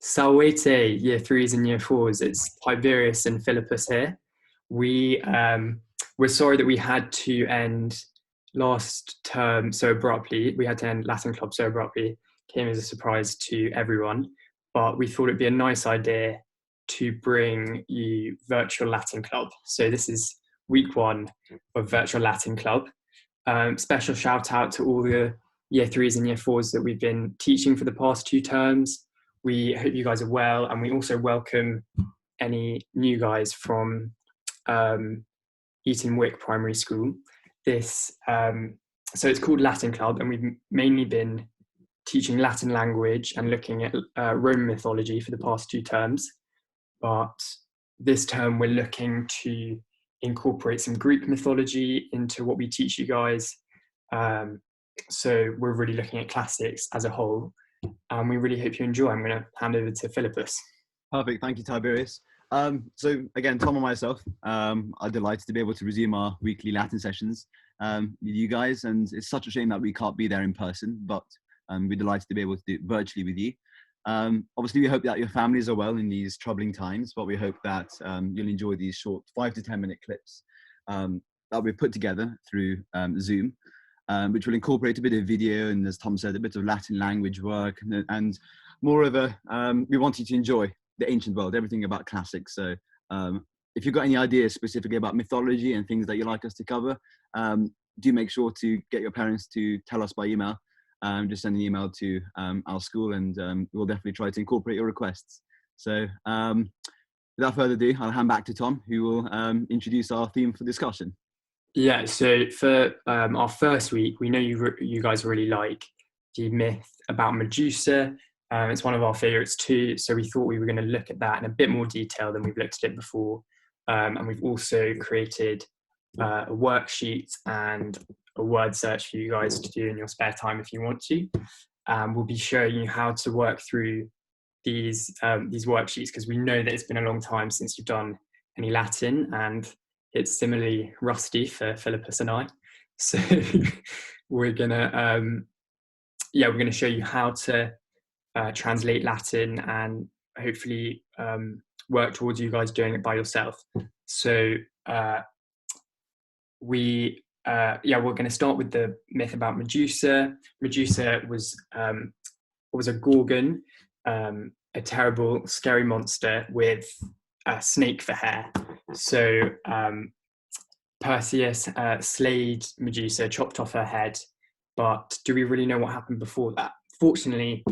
Salvete, year threes and year fours. It's Tiberius and Philippus here. We're sorry that we had to end last term so abruptly. We had to end Latin Club so abruptly. Came as a surprise to everyone, but we thought it'd be a nice idea to bring you Virtual Latin Club. So this is week one of Virtual Latin Club. Special shout out to all the year threes and year fours that we've been teaching for the past two terms. We hope you guys are well, and we also welcome any new guys from Eton Wick Primary School. So it's called Latin Club, and we've mainly been teaching Latin language and looking at Roman mythology for the past two terms. But this term, we're looking to incorporate some Greek mythology into what we teach you guys. So we're really looking at classics as a whole, and we really hope you enjoy. I'm going to hand over to Philippus. Perfect. Thank you, Tiberius. So again, Tom and myself are delighted to be able to resume our weekly Latin sessions with you guys. And it's such a shame that we can't be there in person, but we're delighted to be able to do it virtually with you. Obviously, we hope that your families are well in these troubling times, but we hope that you'll enjoy these short 5 to 10 minute clips that we've put together through Zoom, which will incorporate a bit of video and, as Tom said, a bit of Latin language work, and moreover, we want you to enjoy the ancient world, everything about classics. So if you've got any ideas specifically about mythology and things that you'd like us to cover, do make sure to get your parents to tell us by email. Just send an email to our school, and we'll definitely try to incorporate your requests. So without further ado, I'll hand back to Tom, who will introduce our theme for discussion. Yeah, so for our first week, we know you guys really like the myth about Medusa. It's one of our favourites too, so we thought we were going to look at that in a bit more detail than we've looked at it before. And we've also created a worksheet and a word search for you guys to do in your spare time if you want to. We'll be showing you how to work through these worksheets, because we know that it's been a long time since you've done any Latin, and it's similarly rusty for Philippus and I. So we're gonna show you how to translate Latin, and hopefully work towards you guys doing it by yourself. So we're going to start with the myth about Medusa. Medusa was a gorgon, a terrible, scary monster with a snake for hair. So Perseus slayed Medusa, chopped off her head, but do we really know what happened before that? Fortunately,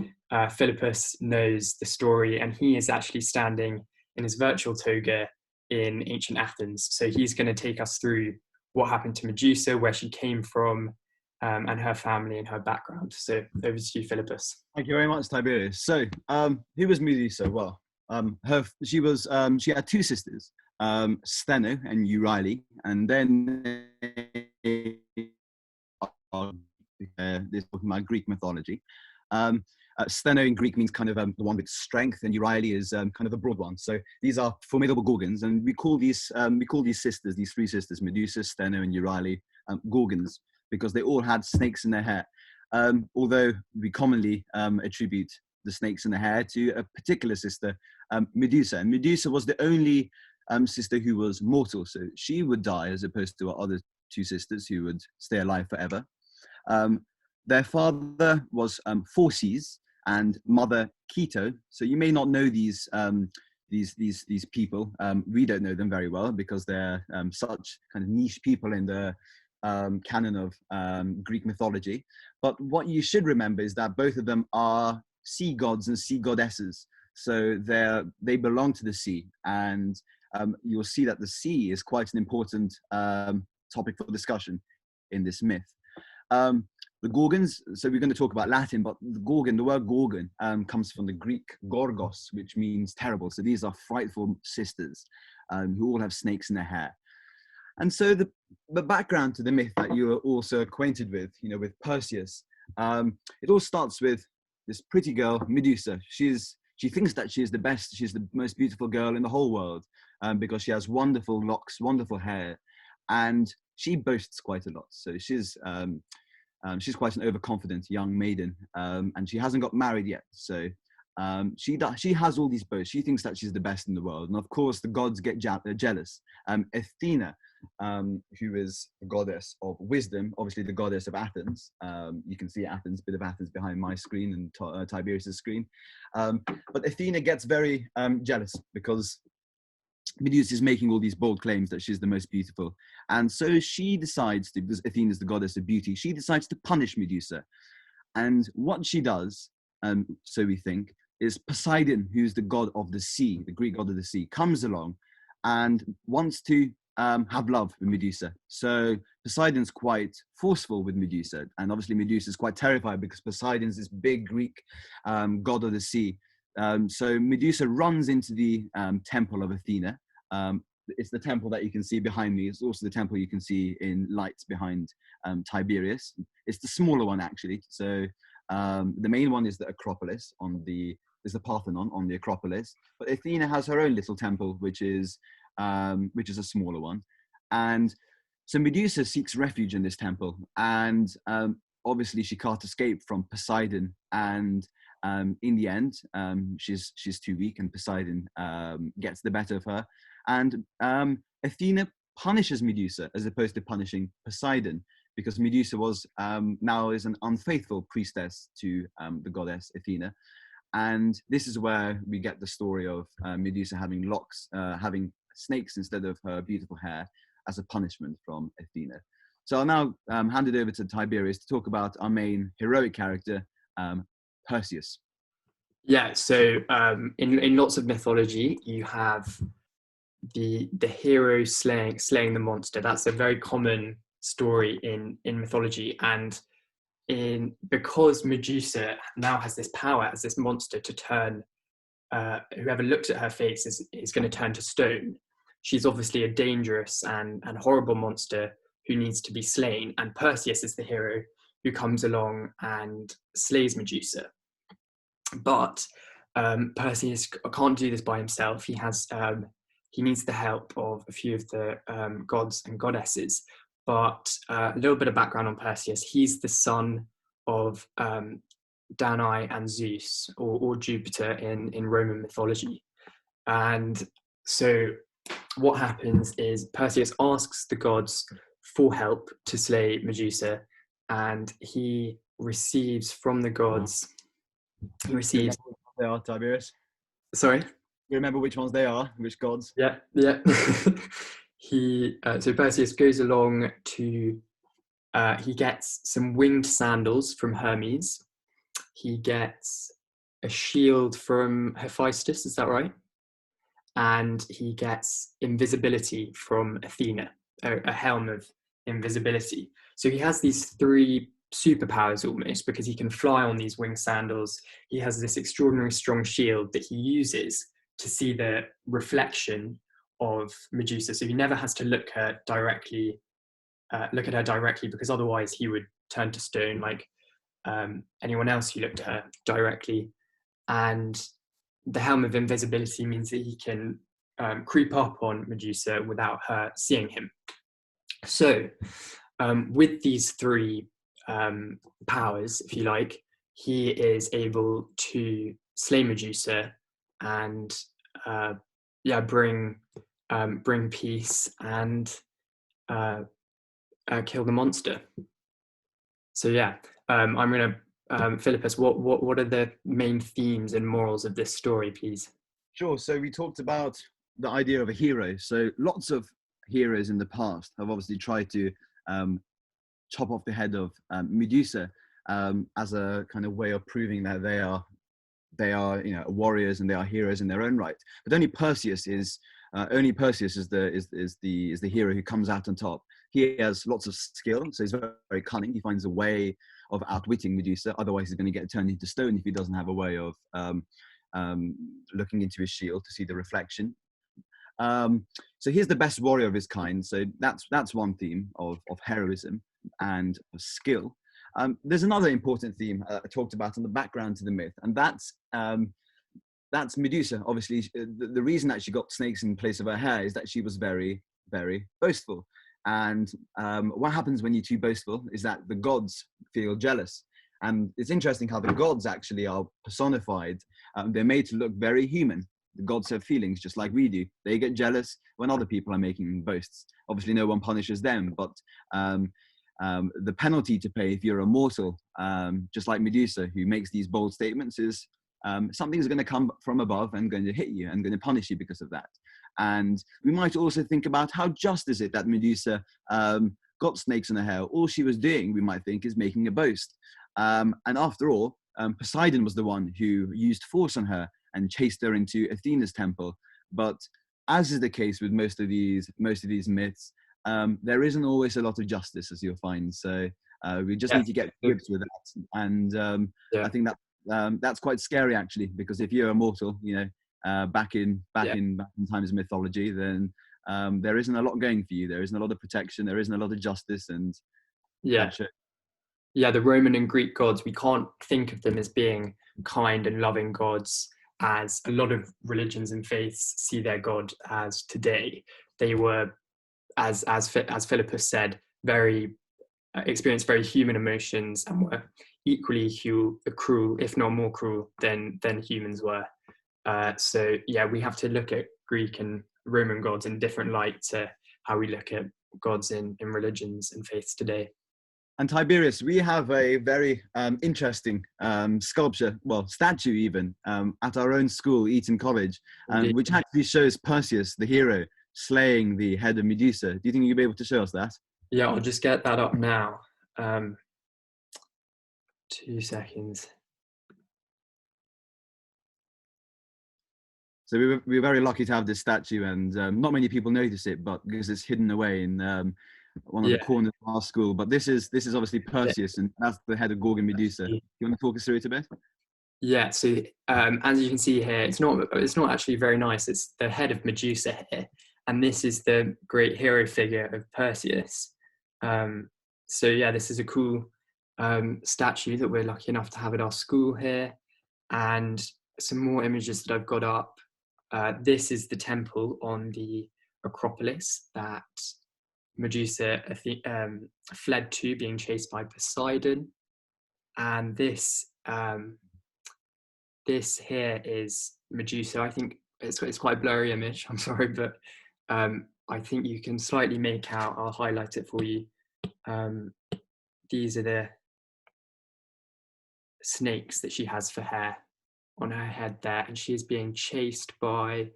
Philippus knows the story, and he is actually standing in his virtual toga in ancient Athens. So he's going to take us through what happened to Medusa, where she came from, and her family and her background. So over to you, Philippus. Thank you very much, Tiberius. So who was Medusa? Well, she had two sisters, Steno and Euryale, and then this talking about Greek mythology. Steno in Greek means kind of the one with strength, and Euryale is kind of the broad one. So these are formidable gorgons, and we call these sisters, these three sisters, Medusa, Steno, and Euryale, gorgons, because they all had snakes in their hair. Although we commonly attribute the snakes in the hair to a particular sister, Medusa. And Medusa was the only sister who was mortal, so she would die, as opposed to our other two sisters who would stay alive forever. Their father was Phorcys, and mother Keto. So you may not know these people. We don't know them very well, because they're such kind of niche people in the canon of Greek mythology. But what you should remember is that both of them are sea gods and sea goddesses. So they belong to the sea, and you'll see that the sea is quite an important topic for discussion in this myth. The Gorgons, so we're going to talk about Latin, but the word Gorgon comes from the Greek gorgos, which means terrible. So these are frightful sisters who all have snakes in their hair. And so the background to the myth that you are also acquainted with, with Perseus, it all starts with this pretty girl, Medusa. She thinks that she's the most beautiful girl in the whole world, because she has wonderful locks, wonderful hair, and she boasts quite a lot. So she's quite an overconfident young maiden, and she hasn't got married yet. So She has all these boasts. She thinks that she's the best in the world, and of course the gods get jealous. Athena, who is the goddess of wisdom, obviously the goddess of Athens. You can see Athens, bit of Athens behind my screen and Tiberius's screen. But Athena gets very jealous because Medusa is making all these bold claims that she's the most beautiful. And so she decides to, because Athena is the goddess of beauty, she decides to punish Medusa. And what she does, so we think, is Poseidon, who's the god of the sea, the Greek god of the sea, comes along and wants to have love with Medusa. So Poseidon's quite forceful with Medusa. And obviously Medusa's quite terrified because Poseidon's this big Greek god of the sea. So Medusa runs into the temple of Athena. It's the temple that you can see behind me. It's also the temple you can see in lights behind Tiberius. It's the smaller one, actually. So the main one is the Acropolis is the Parthenon on the Acropolis. But Athena has her own little temple, which is a smaller one. And so Medusa seeks refuge in this temple. And obviously she can't escape from Poseidon. And in the end, she's too weak, and Poseidon gets the better of her. And Athena punishes Medusa as opposed to punishing Poseidon, because Medusa was now is an unfaithful priestess to the goddess Athena. And this is where we get the story of Medusa having locks, having snakes instead of her beautiful hair as a punishment from Athena. So I'll now hand it over to Tiberius to talk about our main heroic character, Perseus. Yeah, so in lots of mythology, you have the hero slaying the monster. That's a very common story in mythology, and because Medusa now has this power as this monster to turn whoever looks at her face is going to turn to stone. She's obviously a dangerous and horrible monster who needs to be slain, and Perseus is the hero who comes along and slays Medusa. But Perseus can't do this by himself. He needs the help of a few of the gods and goddesses. But a little bit of background on Perseus: he's the son of Danae and Zeus, or Jupiter in Roman mythology. And so what happens is Perseus asks the gods for help to slay Medusa, and he receives from the gods. He receives. They are, Tiberius. Sorry. You remember which ones they are? Which gods? Yeah. So Perseus goes along to. He gets some winged sandals from Hermes. He gets a shield from Hephaestus. Is that right? And he gets invisibility from Athena, a helm of invisibility. So he has these three superpowers almost, because he can fly on these winged sandals. He has this extraordinarily strong shield that he uses to see the reflection of Medusa. So he never has to look at her directly, because otherwise he would turn to stone like anyone else who looked at her directly. And the helm of invisibility means that he can creep up on Medusa without her seeing him. So with these three powers, if you like, he is able to slay Medusa and bring peace and kill the monster. So yeah, I'm going to Philippus, what are the main themes and morals of this story, please? Sure. So we talked about the idea of a hero. So lots of heroes in the past have obviously tried to chop off the head of Medusa as a kind of way of proving that they are warriors and they are heroes in their own right. But only Perseus is the hero who comes out on top. He has lots of skill, so he's very, very cunning. He finds a way of outwitting Medusa. Otherwise, he's going to get turned into stone if he doesn't have a way of looking into his shield to see the reflection. So he's the best warrior of his kind. So that's one theme of heroism and of skill. There's another important theme I talked about in the background to the myth, and that's Medusa. Obviously, the reason that she got snakes in place of her hair is that she was very, very boastful. And what happens when you're too boastful is that the gods feel jealous. And it's interesting how the gods actually are personified. They're made to look very human. The gods have feelings just like we do. They get jealous when other people are making boasts. Obviously, no one punishes them, but the penalty to pay if you're a mortal, just like Medusa, who makes these bold statements, is something is going to come from above and going to hit you and going to punish you because of that. And we might also think about how just is it that Medusa got snakes in her hair. All she was doing, we might think, is making a boast. And after all, Poseidon was the one who used force on her and chased her into Athena's temple. But as is the case with most of these myths, there isn't always a lot of justice, as you'll find. So we just need to get grips with that. And I think that that's quite scary, actually, because if you're a mortal, back in times of mythology, then there isn't a lot going for you. There isn't a lot of protection. There isn't a lot of justice, and the Roman and Greek gods, we can't think of them as being kind and loving gods as a lot of religions and faiths see their god as today. They were, as Philippus said, experienced very human emotions and were equally cruel, if not more cruel than humans were. So we have to look at Greek and Roman gods in different light to how we look at gods in religions and faiths today. And Tiberius, we have a very interesting statue even, at our own school, Eton College, which actually shows Perseus, the hero, slaying the head of Medusa. Do you think you'll be able to show us that? Yeah, I'll just get that up now. 2 seconds. So we were very lucky to have this statue, and not many people notice it, but because it's hidden away in one of the corners of our school. But this is obviously Perseus, and that's the head of Gorgon Medusa. You want to talk us through it a bit? Yeah. So as you can see here, it's not actually very nice. It's the head of Medusa here, and this is the great hero figure of Perseus. This is a cool statue that we're lucky enough to have at our school here, and some more images that I've got up. This is the temple on the Acropolis that Medusa fled to, being chased by Poseidon. And this here is Medusa. I think it's quite a blurry image, I'm sorry, but I think you can slightly make out. I'll highlight it for you. These are the snakes that she has for hair on her head there, and she is being chased by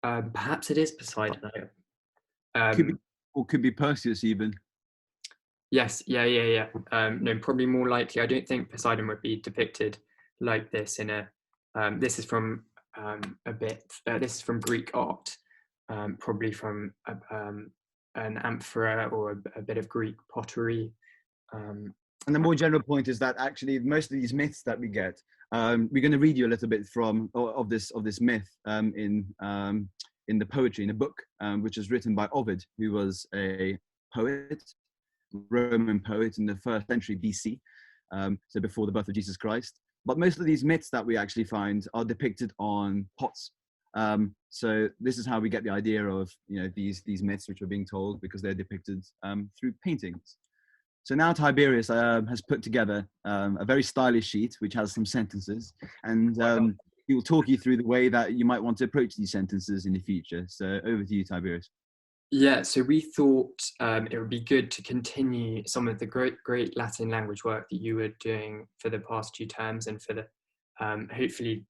perhaps it is Poseidon. Could be Perseus even. Yes, yeah. No, probably more likely. I don't think Poseidon would be depicted like this in a. This is from this is from Greek art, probably from an amphora or a bit of Greek pottery. And the more general point is that actually most of these myths that we get, we're going to read you a little bit of this myth in the poetry, in a book which was written by Ovid, who was a poet, Roman poet in the 1st century BC, so before the birth of Jesus Christ. But most of these myths that we actually find are depicted on pots. So this is how we get the idea of these myths which are being told, because they're depicted through paintings. So now Tiberius has put together a very stylish sheet which has some sentences, and he will talk you through the way that you might want to approach these sentences in the future. So over to you, Tiberius. Yeah, so we thought it would be good to continue some of the great Latin language work that you were doing for the past 2 terms, and for the hopefully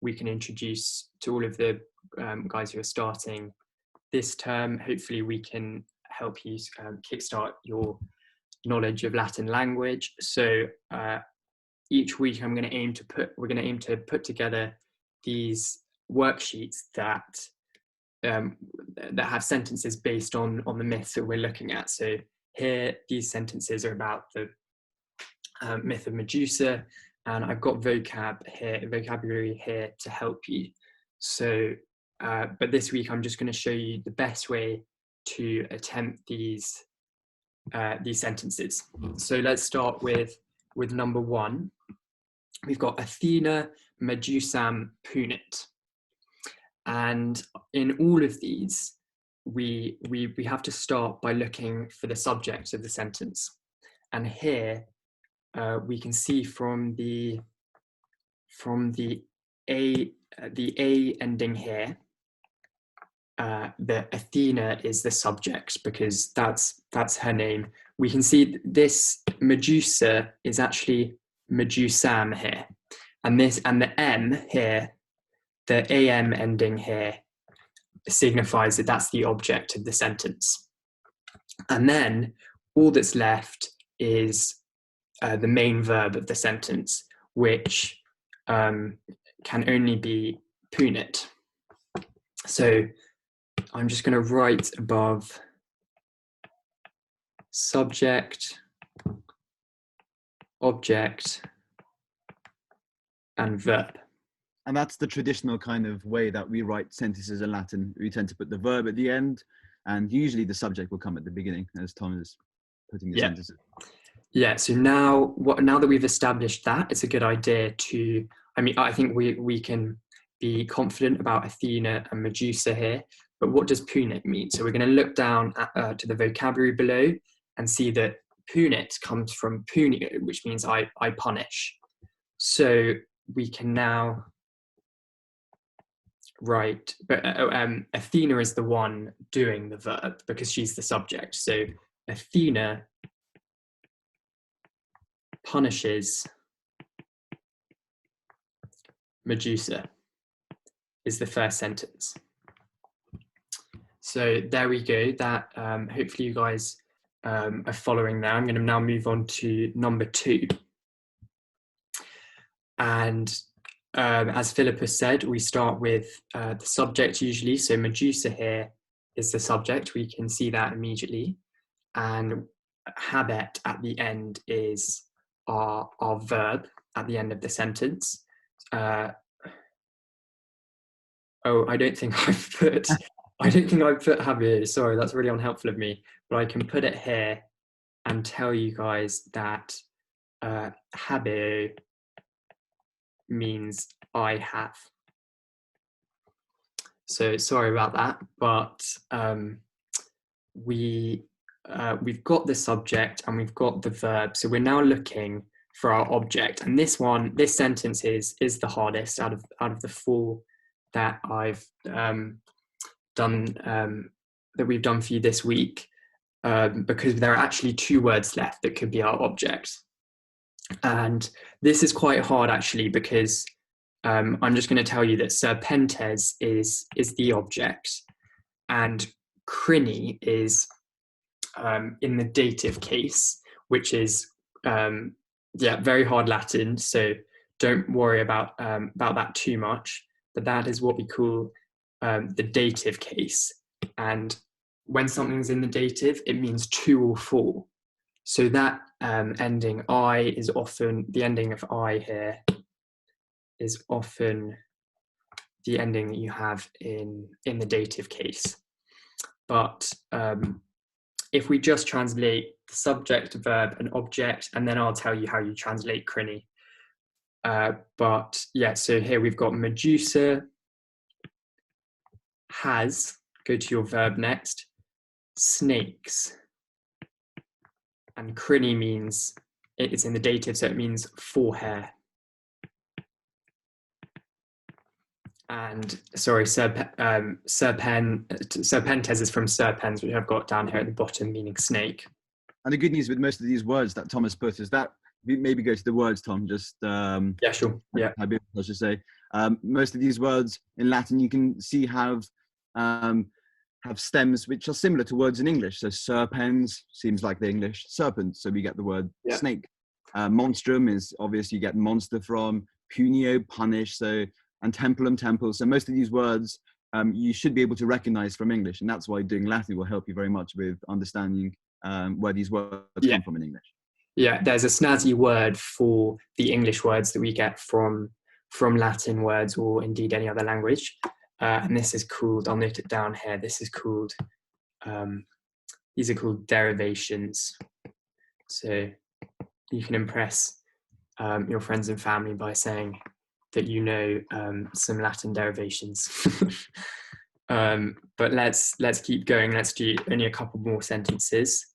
we can introduce to all of the guys who are starting this term. Hopefully we can help you kickstart your knowledge of Latin language. So each week we're going to aim to put together these worksheets that have sentences based on the myths that we're looking at. So here, these sentences are about the myth of Medusa, and I've got vocabulary here to help you. So, but this week I'm just going to show you the best way to attempt these sentences. So let's start with number 1. We've got Athena Medusam punit. And in all of these, we have to start by looking for the subject of the sentence. And here, we can see from the A ending here, that Athena is the subject because that's her name. We can see this Medusa is actually Medusam here, and the M here, the AM ending here, signifies that that's the object of the sentence. And then all that's left is the main verb of the sentence, which can only be punit. So I'm just going to write above subject, object, and verb. And that's the traditional kind of way that we write sentences in Latin. We tend to put the verb at the end, and usually the subject will come at the beginning, as Tom is putting the sentences. Yeah, so now that we've established that, it's a good idea to, I think we can be confident about Athena and Medusa here, but what does punit mean? So we're going to look down to the vocabulary below and see that punit comes from punio, which means I punish. So we can now write, but Athena is the one doing the verb because she's the subject. So Athena punishes Medusa is the first sentence. So there we go. That hopefully you guys are following there. I'm going to now move on to number 2. And as Philippus said, we start with the subject usually. So Medusa here is the subject. We can see that immediately. And habet at the end is our verb at the end of the sentence. I don't think I've put habeo. Sorry, that's really unhelpful of me. But I can put it here and tell you guys that habeo means I have. So sorry about that, but we've got the subject and we've got the verb. So we're now looking for our object, and this sentence is the hardest out of the 4 that I've done that we've done for you this week, because there are actually 2 words left that could be our object. And this is quite hard actually, because I'm just going to tell you that serpentes is the object, and crini is in the dative case, which is very hard Latin. So don't worry about that too much. But that is what we call the dative case. And when something's in the dative, it means 2 or 4. So that ending I is often, the ending of I here is often the ending that you have in the dative case. But if we just translate the subject, verb, and object, and then I'll tell you how you translate crini. But yeah, so here we've got Medusa has, go to your verb next, snakes. And crini means, it's in the dative, so it means 4 hair. And sorry, serpentes is from serpens, which I've got down here at the bottom, meaning snake. And the good news with most of these words that Thomas put is that, maybe go to the words, Tom, just... yeah, sure, yeah. I should say. Most of these words in Latin you can see have stems which are similar to words in English. So serpens seems like the English serpent, so we get the word snake. Monstrum is obviously you get monster from. Punio, punish, and templum, temple. So most of these words you should be able to recognize from English, and that's why doing Latin will help you very much with understanding where these words come from in English. Yeah, there's a snazzy word for the English words that we get from Latin words, or indeed any other language. And this is called, I'll note it down here, this is called, these are called derivations. So you can impress your friends and family by saying that you know some Latin derivations. But let's keep going. Let's do only a couple more sentences.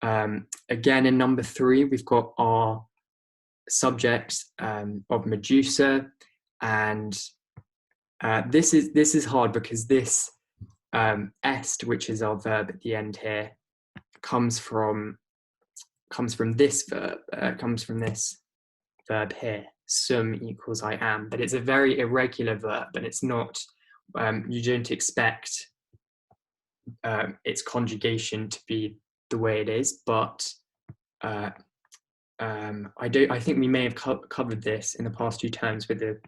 Again, in number 3, we've got our subject of Medusa, and this is hard because this est, which is our verb at the end here, comes from this verb here. Sum equals I am, but it's a very irregular verb, and it's not. You don't expect its conjugation to be the way it is, but I think we may have covered this in the past 2 terms with the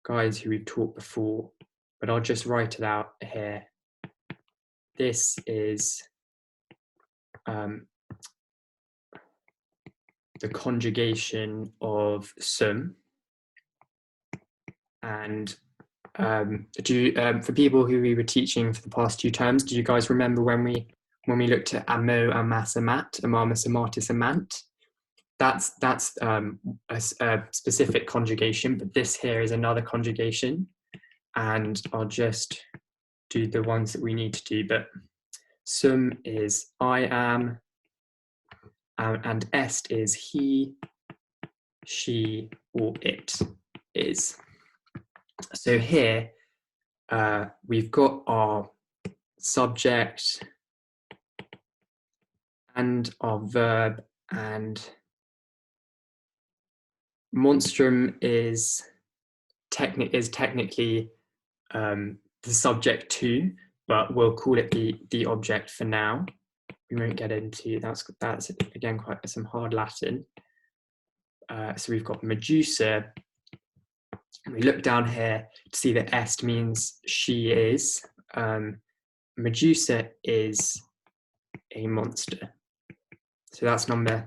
guys who we've taught before, but I'll just write it out here. This is the conjugation of sum, and for people who we were teaching for the past 2 terms, do you guys remember when we looked at amo, amas, amat, amamus, amatis, amant? That's a specific conjugation, but this here is another conjugation, and I'll just do the ones that we need to do. But sum is I am, and est is he, she, or it is. So here we've got our subject and our verb, and monstrum is technically the subject too, but we'll call it the object for now. We won't get into that's again quite some hard Latin. So we've got Medusa. We look down here to see that est means she is. Medusa is a monster. So that's number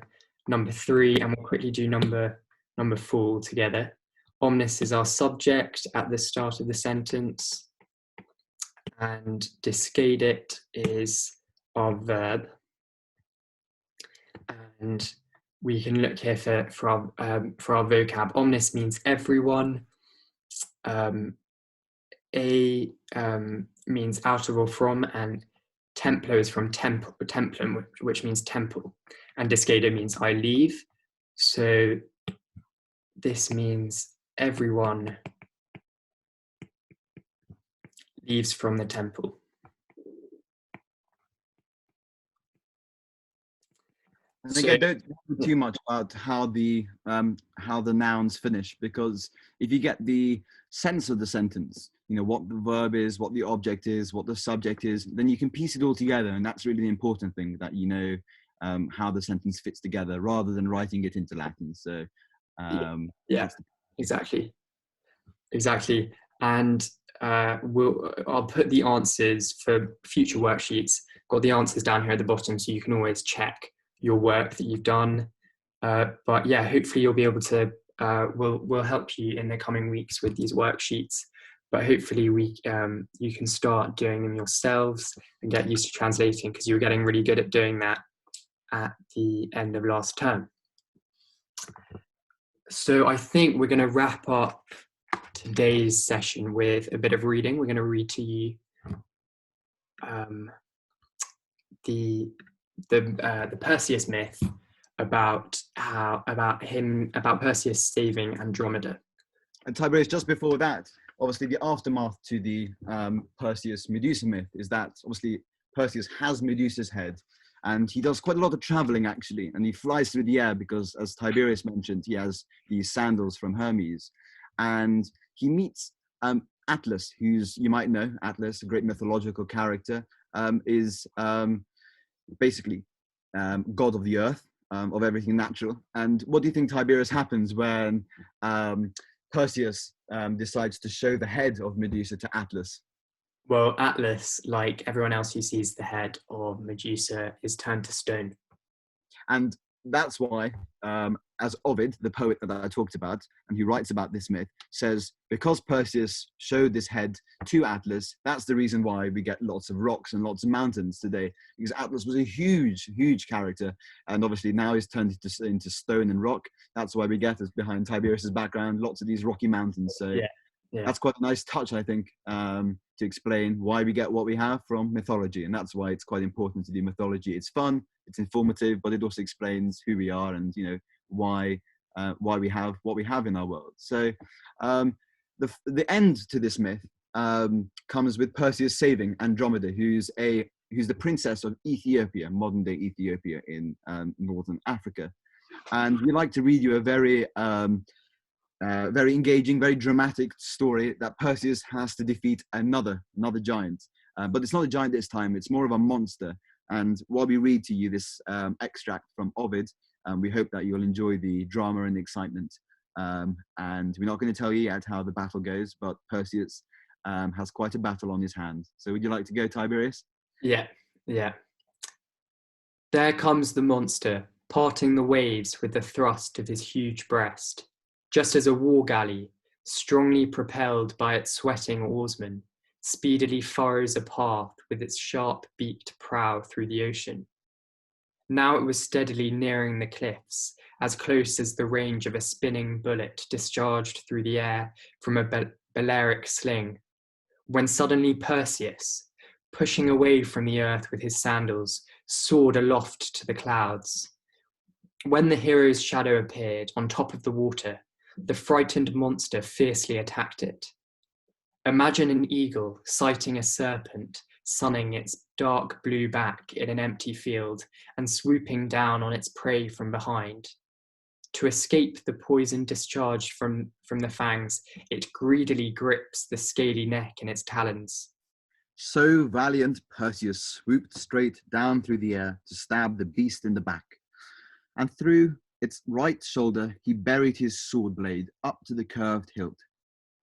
3, and we'll quickly do number 4 together. Omnis is our subject at the start of the sentence, and discedit is our verb. And we can look here for our vocab. Omnis means everyone. Means out of or from, and templo is from templum, which means temple, and discedo means I leave. So this means everyone leaves from the temple. And again, don't think too much about how the nouns finish, because if you get the sense of the sentence, you know what the verb is, what the object is, what the subject is, then you can piece it all together, and that's really the important thing, that you know how the sentence fits together rather than writing it into Latin. So exactly, and I'll put the answers for future worksheets. Got the answers down here at the bottom, so you can always check your work that you've done. But yeah, hopefully you'll be able to. We'll help you in the coming weeks with these worksheets. But hopefully you can start doing them yourselves and get used to translating, because you were getting really good at doing that at the end of last term. So I think we're going to wrap up today's session with a bit of reading. We're going to read to you the Perseus myth about Perseus saving Andromeda. And Tiberius, just before that, obviously the aftermath to the Perseus Medusa myth is that obviously Perseus has Medusa's head, and he does quite a lot of traveling actually, and he flies through the air because, as Tiberius mentioned, he has these sandals from Hermes, and he meets Atlas, who's, you might know, Atlas, a great mythological character, is basically god of the earth, of everything natural. And what do you think, Tiberius, happens when Perseus decides to show the head of Medusa to Atlas? Well, Atlas, like everyone else who sees the head of Medusa, is turned to stone. And that's why, as Ovid, the poet that I talked about, and who writes about this myth, says, because Perseus showed this head to Atlas, that's the reason why we get lots of rocks and lots of mountains today, because Atlas was a huge, huge character, and obviously now he's turned into stone and rock. That's why we get, as behind Tiberius's background, lots of these rocky mountains. So that's quite a nice touch, I think, to explain why we get what we have from mythology, and that's why it's quite important to do mythology. It's fun, it's informative, but it also explains who we are and, you know, why why we have what we have in our world. So the end to this myth comes with Perseus saving Andromeda, who's the princess of Ethiopia, modern day Ethiopia in northern Africa. And we like to read you a very very engaging, very dramatic story that Perseus has to defeat another giant. But it's not a giant this time, it's more of a monster. And while we read to you this extract from Ovid, we hope that you'll enjoy the drama and the excitement. And we're not going to tell you yet how the battle goes, but Perseus has quite a battle on his hands. So would you like to go, Tiberius? Yeah. There comes the monster, parting the waves with the thrust of his huge breast, just as a war galley, strongly propelled by its sweating oarsmen, speedily furrows a path with its sharp-beaked prow through the ocean. Now it was steadily nearing the cliffs, as close as the range of a spinning bullet discharged through the air from a Balearic sling, when suddenly Perseus, pushing away from the earth with his sandals, soared aloft to the clouds. When the hero's shadow appeared on top of the water, the frightened monster fiercely attacked it. Imagine an eagle sighting a serpent, sunning its dark blue back in an empty field and swooping down on its prey from behind. To escape the poison discharged from the fangs, it greedily grips the scaly neck in its talons. So valiant Perseus swooped straight down through the air to stab the beast in the back. And through its right shoulder, he buried his sword blade up to the curved hilt.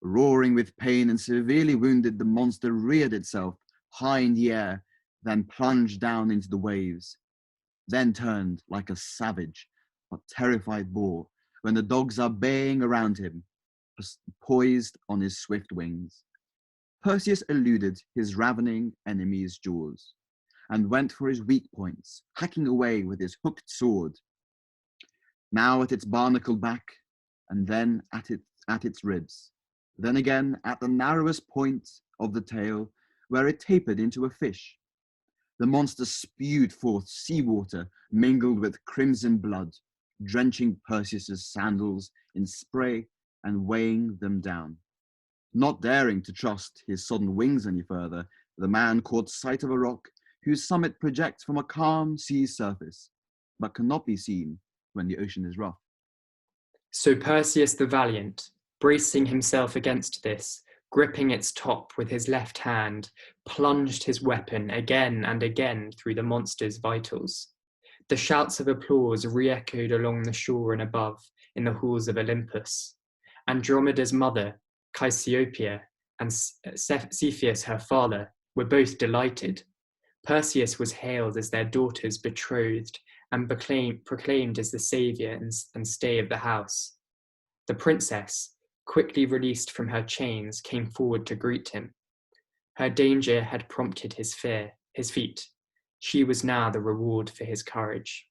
Roaring with pain and severely wounded, the monster reared itself high in the air, then plunged down into the waves, then turned like a savage but terrified boar when the dogs are baying around him, poised on his swift wings. Perseus eluded his ravening enemy's jaws and went for his weak points, hacking away with his hooked sword, now at its barnacled back, and then at its ribs, then again at the narrowest point of the tail, where it tapered into a fish. The monster spewed forth seawater mingled with crimson blood, drenching Perseus's sandals in spray and weighing them down. Not daring to trust his sodden wings any further, the man caught sight of a rock whose summit projects from a calm sea surface, but cannot be seen when the ocean is rough. So Perseus the valiant, bracing himself against this, gripping its top with his left hand, plunged his weapon again and again through the monster's vitals. The shouts of applause re-echoed along the shore and above in the halls of Olympus. Andromeda's mother, Cassiopeia, and Cepheus, her father, were both delighted. Perseus was hailed as their daughter's betrothed and proclaimed as the saviour and stay of the house. The princess, quickly released from her chains, came forward to greet him. Her danger had prompted his feat. She was now the reward for his courage.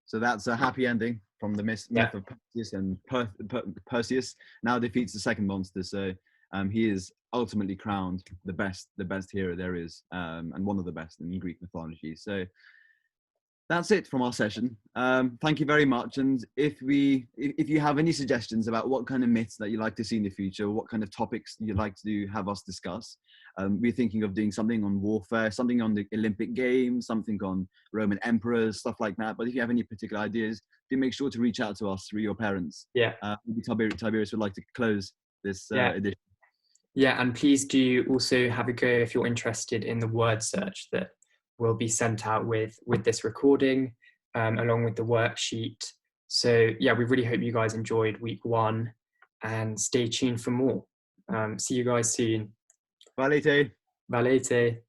So that's a happy ending from the myth of Perseus, and Perseus now defeats the second monster. So he is ultimately crowned the best hero there is, and one of the best in Greek mythology. So that's it from our session. Thank you very much. And if you have any suggestions about what kind of myths that you'd like to see in the future, what kind of topics you'd like to have us discuss, we're thinking of doing something on warfare, something on the Olympic Games, something on Roman emperors, stuff like that. But if you have any particular ideas, do make sure to reach out to us through your parents. Yeah. Maybe Tiberius would like to close this edition. Yeah, and please do also have a go if you're interested in the word search that will be sent out with this recording, along with the worksheet. So yeah, we really hope you guys enjoyed week 1, and stay tuned for more. See you guys soon. Valete. Valete.